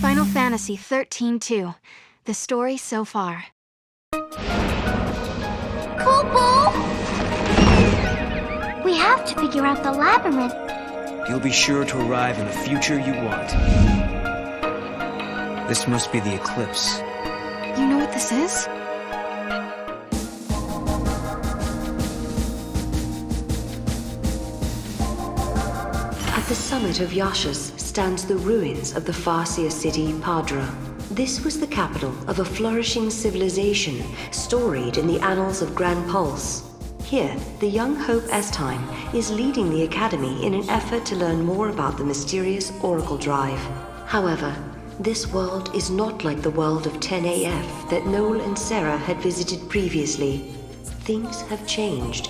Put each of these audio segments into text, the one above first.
Final Fantasy XIII-2. The story so far. Kupo! We have to figure out the labyrinth. You'll be sure to arrive in the future you want. This must be the eclipse. You know what this is? At the summit of Yashas stands the ruins of the Farseer city Padra. This was the capital of a flourishing civilization storied in the annals of Grand Pulse. Here, the young Hope XIII is leading the Academy in an effort to learn more about the mysterious Oracle Drive. However, this world is not like the world of 10AF that Noel and Sarah had visited previously. Things have changed.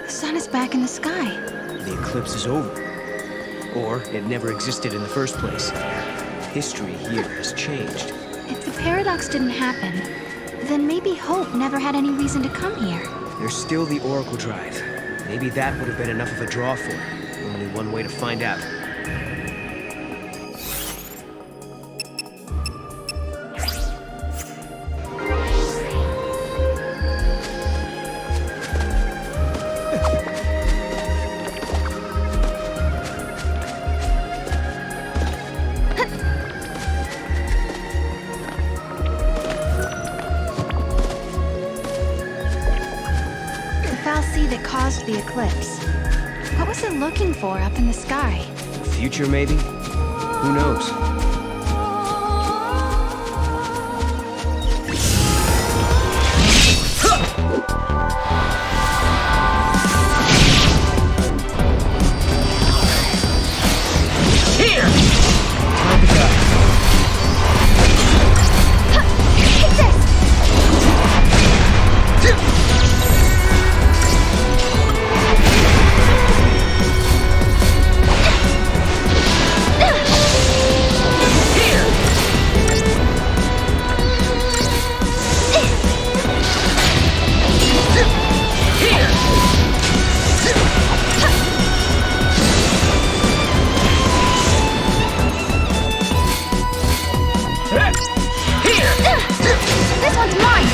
The sun is back in the sky. The eclipse is over. Or it never existed in the first place. History here has changed. If the paradox didn't happen, then maybe Hope never had any reason to come here. There's still the Oracle Drive. Maybe that would have been enough of a draw for her. Only one way to find out. That caused the eclipse. What was it looking for up in the sky? The future, maybe? Who knows? This one's mine!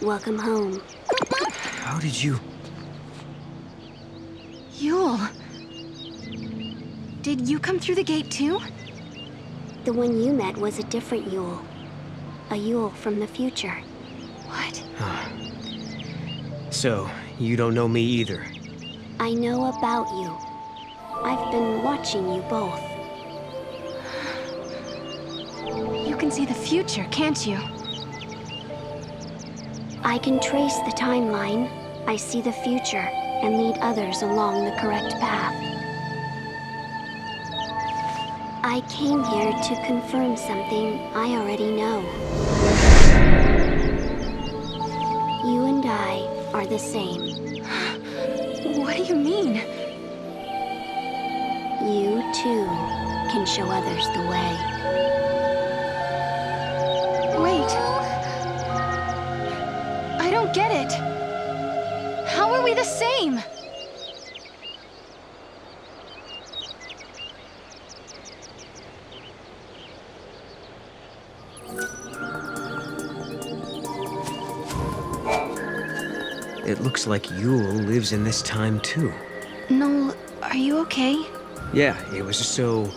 Welcome home. How did you... Yule. Did you come through the gate too? The one you met was a different Yule. A Yule from the future. What? So, you don't know me either? I know about you. I've been watching you both. You can see the future, can't you? I can trace the timeline. I see the future and lead others along the correct path. I came here to confirm something I already know. You and I are the same. What do you mean? You, too, can show others the way. Wait. I don't get it. How are we the same? It looks like Yule lives in this time too. Noel, are you okay? Yeah, it was just so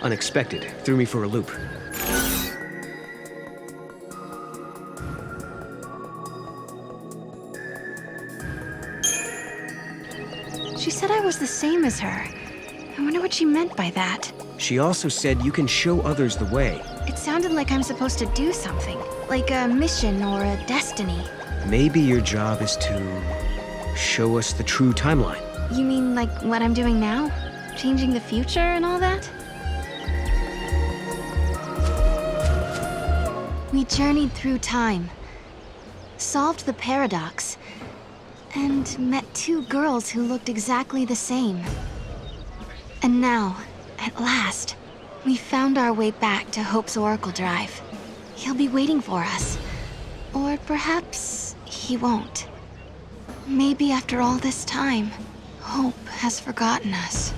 unexpected. Threw me for a loop. She said I was the same as her. I wonder what she meant by that. She also said you can show others the way. It sounded like I'm supposed to do something, like a mission or a destiny. Maybe your job is to show us the true timeline. You mean like what I'm doing now? Changing the future and all that? We journeyed through time, solved the paradox, and met two girls who looked exactly the same. And now, at last, we found our way back to Hope's Oracle Drive. He'll be waiting for us. Or perhaps he won't. Maybe after all this time, Hope has forgotten us.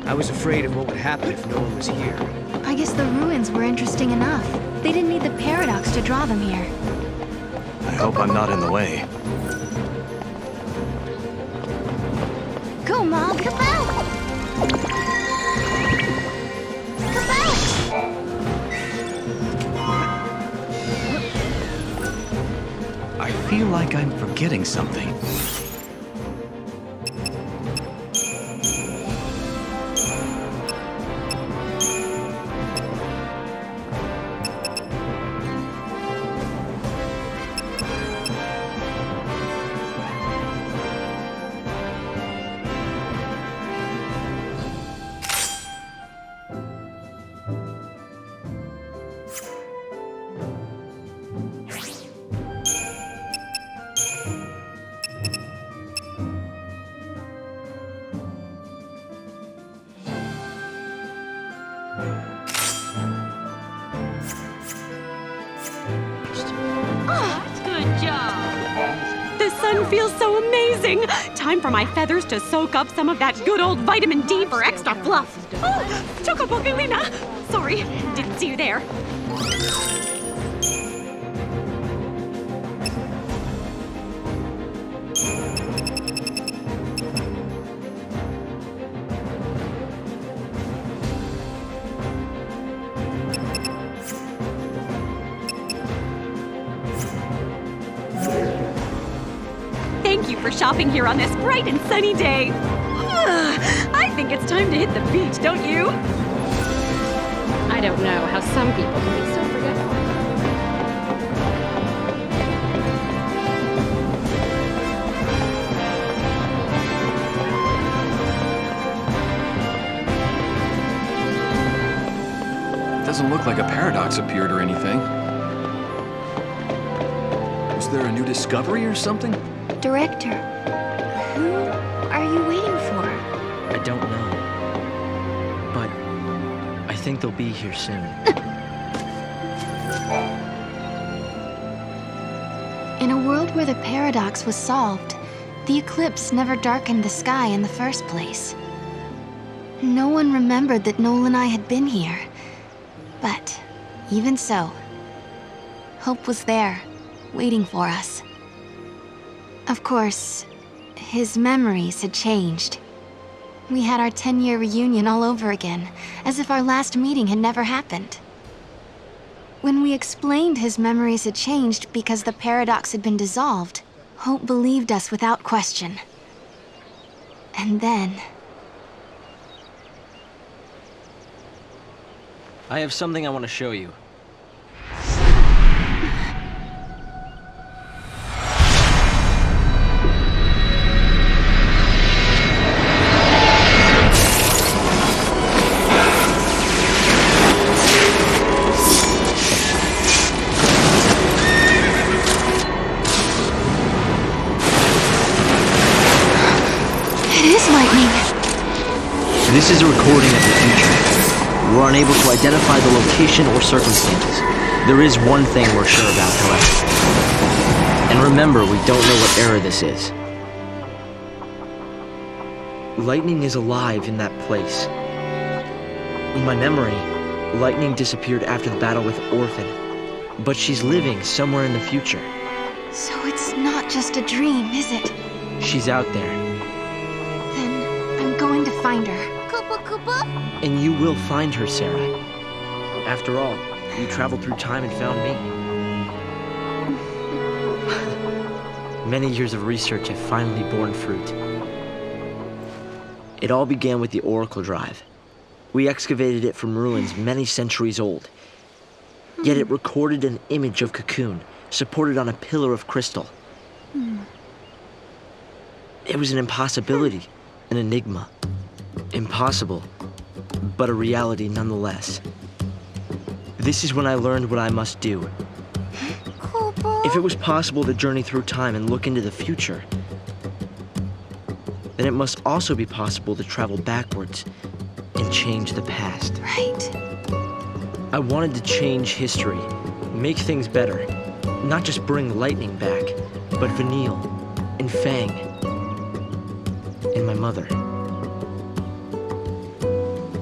I was afraid of what would happen if no one was here. I guess the ruins were interesting enough. They didn't need the paradox to draw them here. I hope I'm not in the way. Go, Mom! Kabouch! I feel like I'm forgetting something. Good job. The sun feels so amazing. Time for my feathers to soak up some of that good old vitamin D for extra fluff. Oh, Chocobokelina. Sorry, didn't see you there. Thank you for shopping here on this bright and sunny day. I think it's time to hit the beach, don't you? I don't know how some people can be so forgetful. Doesn't look like a paradox appeared or anything. Was there a new discovery or something? Director, who are you waiting for? I don't know. But I think they'll be here soon. In a world where the paradox was solved, the eclipse never darkened the sky in the first place. No one remembered that Noel and I had been here. But even so, Hope was there, waiting for us. Of course, his memories had changed. We had our 10-year reunion all over again, as if our last meeting had never happened. When we explained his memories had changed because the paradox had been dissolved, Hope believed us without question. And then... I have something I want to show you. It is lightning. This is a recording of the future. We're unable to identify the location or circumstances. There is one thing we're sure about, however. And remember, we don't know what era this is. Lightning is alive in that place. In my memory, Lightning disappeared after the battle with Orphan. But she's living somewhere in the future. So it's not just a dream, is it? She's out there. Then I'm going to find her. Koopa Koopa? And you will find her, Sarah. After all, you traveled through time and found me. Many years of research have finally borne fruit. It all began with the Oracle Drive. We excavated it from ruins many centuries old. Yet it recorded an image of Cocoon, supported on a pillar of crystal. It was an impossibility, an enigma. Impossible, but a reality nonetheless. This is when I learned what I must do. Koopa? If it was possible to journey through time and look into the future, then it must also be possible to travel backwards and change the past. Right. I wanted to change history, make things better, not just bring Lightning back, but Vanille, and Fang, and my mother.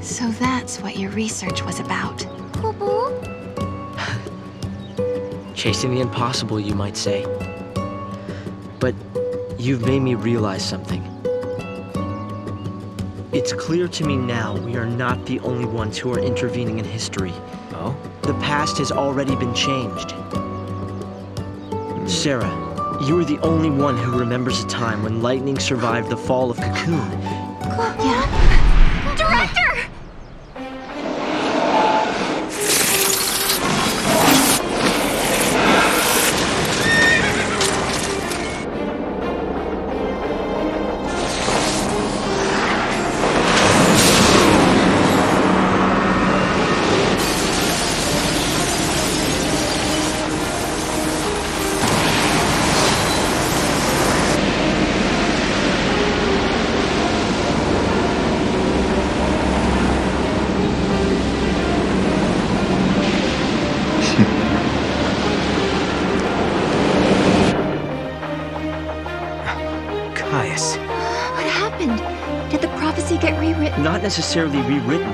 So that's what your research was about. Koopa? Chasing the impossible, you might say. But you've made me realize something. It's clear to me now we are not the only ones who are intervening in history. Oh? The past has already been changed. Sarah, you are the only one who remembers a time when Lightning survived the fall of Cocoon. Yeah? Director! Caius. What happened? Did the prophecy get rewritten? Not necessarily rewritten.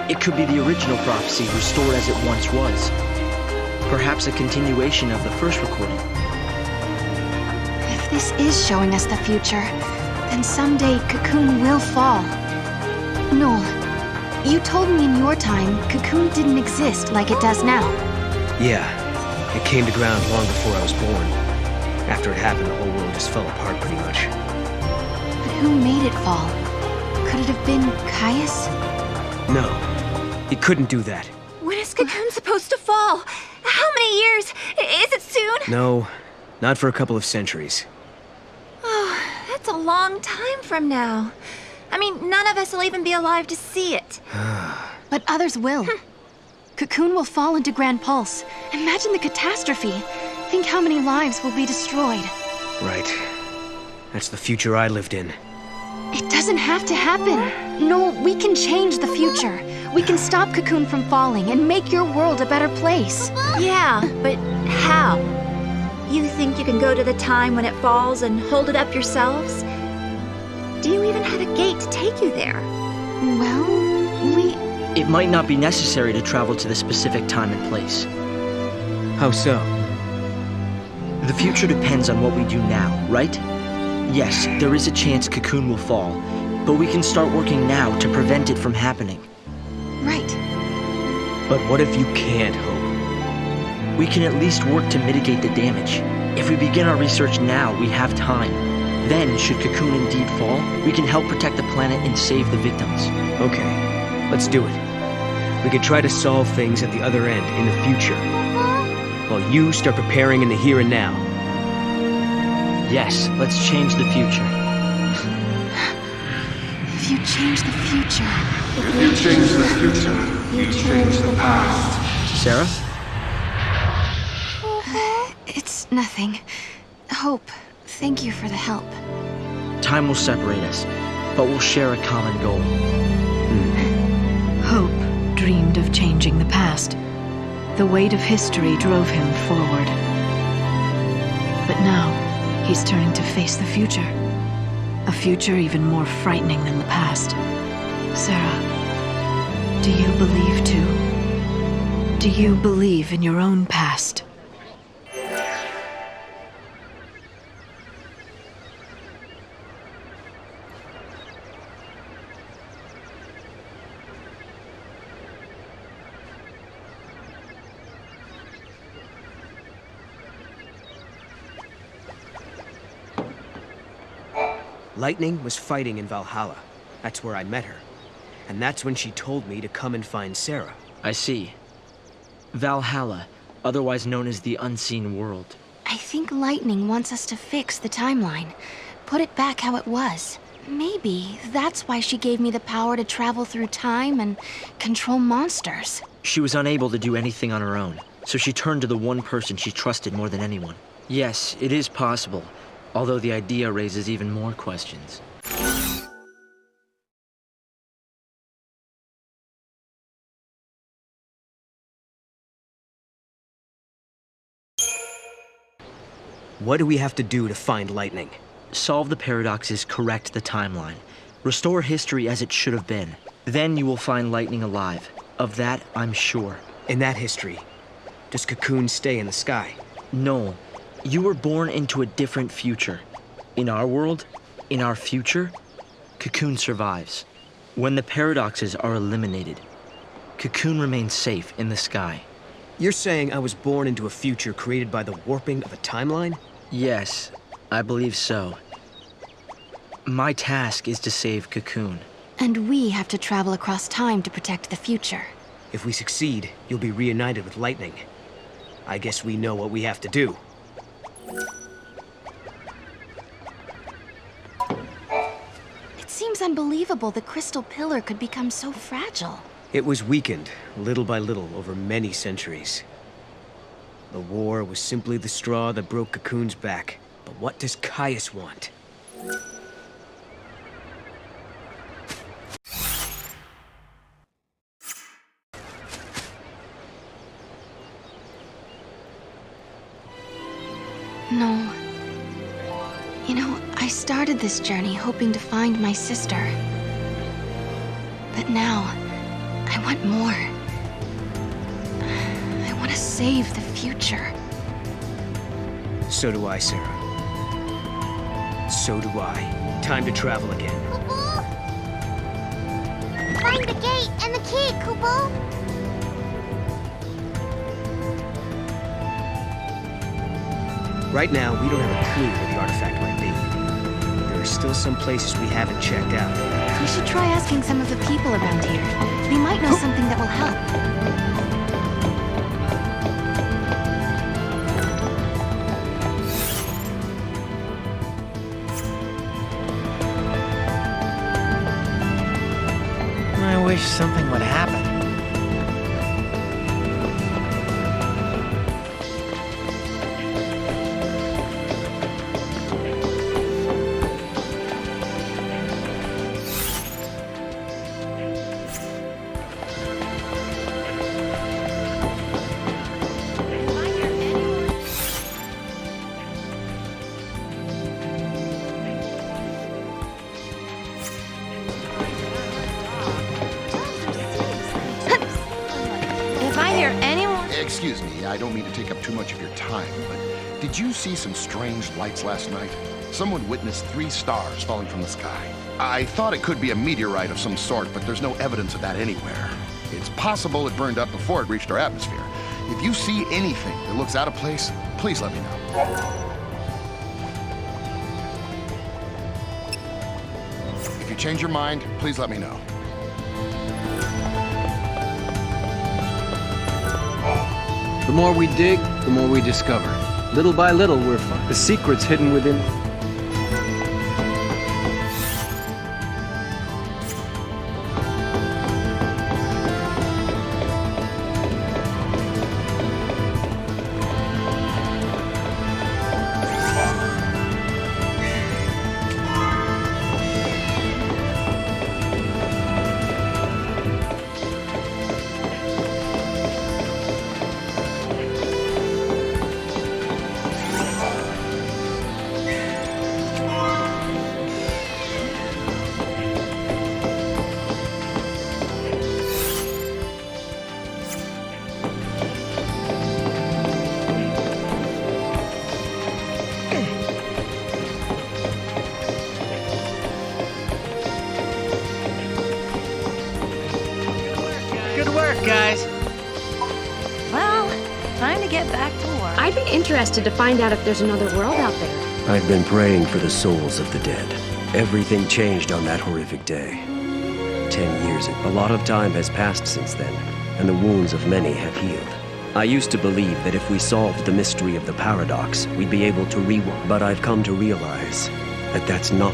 It could be the original prophecy restored as it once was. Perhaps a continuation of the first recording. If this is showing us the future, then someday Cocoon will fall. Noel, you told me in your time Cocoon didn't exist like it does now. Yeah, it came to ground long before I was born. After it happened, the whole world just fell apart pretty much. But who made it fall? Could it have been Caius? No, it couldn't do that. When is Cocoon supposed to fall? How many years? Is it soon? No, not for a couple of centuries. Oh, that's a long time from now. I mean, none of us will even be alive to see it. But others will. Cocoon will fall into Grand Pulse. Imagine the catastrophe. Think how many lives will be destroyed. Right. That's the future I lived in. It doesn't have to happen. Noel, we can change the future. We can stop Cocoon from falling and make your world a better place. Yeah, but how? You think you can go to the time when it falls and hold it up yourselves? Do you even have a gate to take you there? Well, It might not be necessary to travel to the specific time and place. How so? The future depends on what we do now, right? Yes, there is a chance Cocoon will fall, but we can start working now to prevent it from happening. Right. But what if you can't hope? We can at least work to mitigate the damage. If we begin our research now, we have time. Then, should Cocoon indeed fall, we can help protect the planet and save the victims. Okay, let's do it. We could try to solve things at the other end, in the future. While you start preparing in the here and now. Yes, let's change the future. If you change the future, If you change the future, you change the past. Sarah? it's nothing. Hope, thank you for the help. Time will separate us, but we'll share a common goal. Hope dreamed of changing the past. The weight of history drove him forward. But now, he's turning to face the future. A future even more frightening than the past. Sarah, do you believe too? Do you believe in your own past? Lightning was fighting in Valhalla. That's where I met her. And that's when she told me to come and find Sarah. I see. Valhalla, otherwise known as the Unseen World. I think Lightning wants us to fix the timeline. Put it back how it was. Maybe that's why she gave me the power to travel through time and control monsters. She was unable to do anything on her own, so she turned to the one person she trusted more than anyone. Yes, it is possible, although the idea raises even more questions. What do we have to do to find Lightning? Solve the paradoxes, correct the timeline. Restore history as it should have been. Then you will find Lightning alive. Of that, I'm sure. In that history, does Cocoon stay in the sky? No. You were born into a different future. In our world, in our future, Cocoon survives. When the paradoxes are eliminated, Cocoon remains safe in the sky. You're saying I was born into a future created by the warping of a timeline? Yes, I believe so. My task is to save Cocoon. And we have to travel across time to protect the future. If we succeed, you'll be reunited with Lightning. I guess we know what we have to do. It seems unbelievable the crystal pillar could become so fragile. It was weakened, little by little, over many centuries. The war was simply the straw that broke Cocoon's back. But what does Caius want? No. You know, I started this journey hoping to find my sister. But now, I want more. I want to save the future. So do I, Sarah. So do I. Time to travel again. Kupo! Find the gate and the key, Kupo! Right now, we don't have a clue where the artifact might be. But there are still some places we haven't checked out. We should try asking some of the people around here. They might know something that will help. I wish something would happen. Excuse me, I don't mean to take up too much of your time, but did you see some strange lights last night? Someone witnessed 3 stars falling from the sky. I thought it could be a meteorite of some sort, but there's no evidence of that anywhere. It's possible it burned up before it reached our atmosphere. If you see anything that looks out of place, please let me know. If you change your mind, please let me know. The more we dig, the more we discover. Little by little, we're finding the secrets hidden within. Good work, guys. Well, time to get back to work. I'd be interested to find out if there's another world out there. I've been praying for the souls of the dead. Everything changed on that horrific day. 10 years ago. A lot of time has passed since then, and the wounds of many have healed. I used to believe that if we solved the mystery of the paradox, we'd be able to rewind. But I've come to realize that that's not.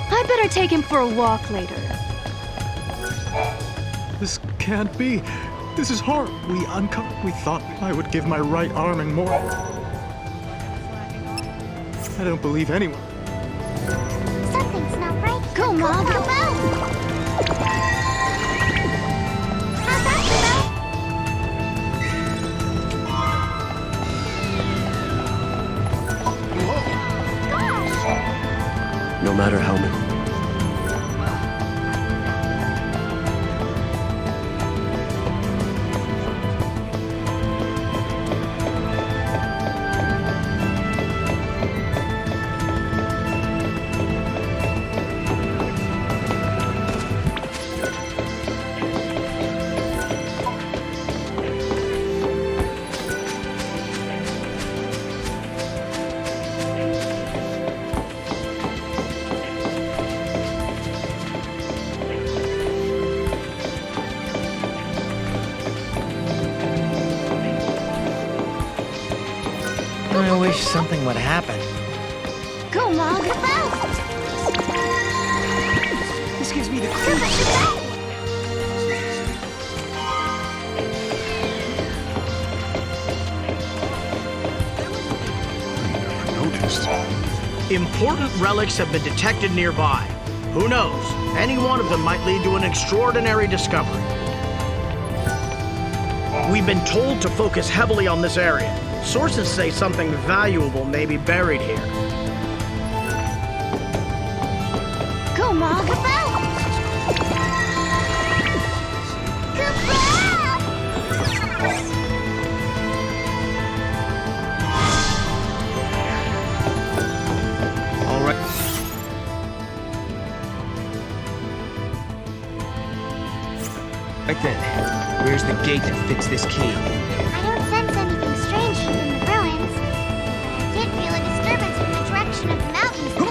I better take him for a walk later. This can't be. This is horrible. We thought I would give my right arm and more. I don't believe anyone. Something's not right. Go, Mom. Go, How's that, Gosh! No matter how many. I wish something would happen. Go, Mom. This gives me the Noticed. Important relics have been detected nearby. Who knows? Any one of them might lead to an extraordinary discovery. We've been told to focus heavily on this area. Sources say something valuable may be buried here. Go, Mom. All right. Right then, where's the gate that fits this key? I don't sense anything strange from the ruins, but I did feel a disturbance from the direction of the mountains.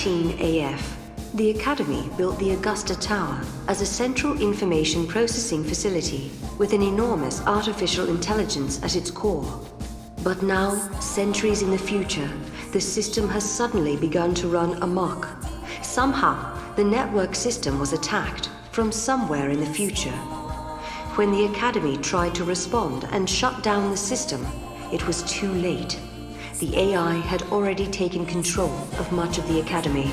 XIII AF, the Academy built the Augusta Tower as a central information processing facility with an enormous artificial intelligence at its core. But now, centuries in the future, the system has suddenly begun to run amok. Somehow, the network system was attacked from somewhere in the future. When the Academy tried to respond and shut down the system, it was too late. The AI had already taken control of much of the Academy.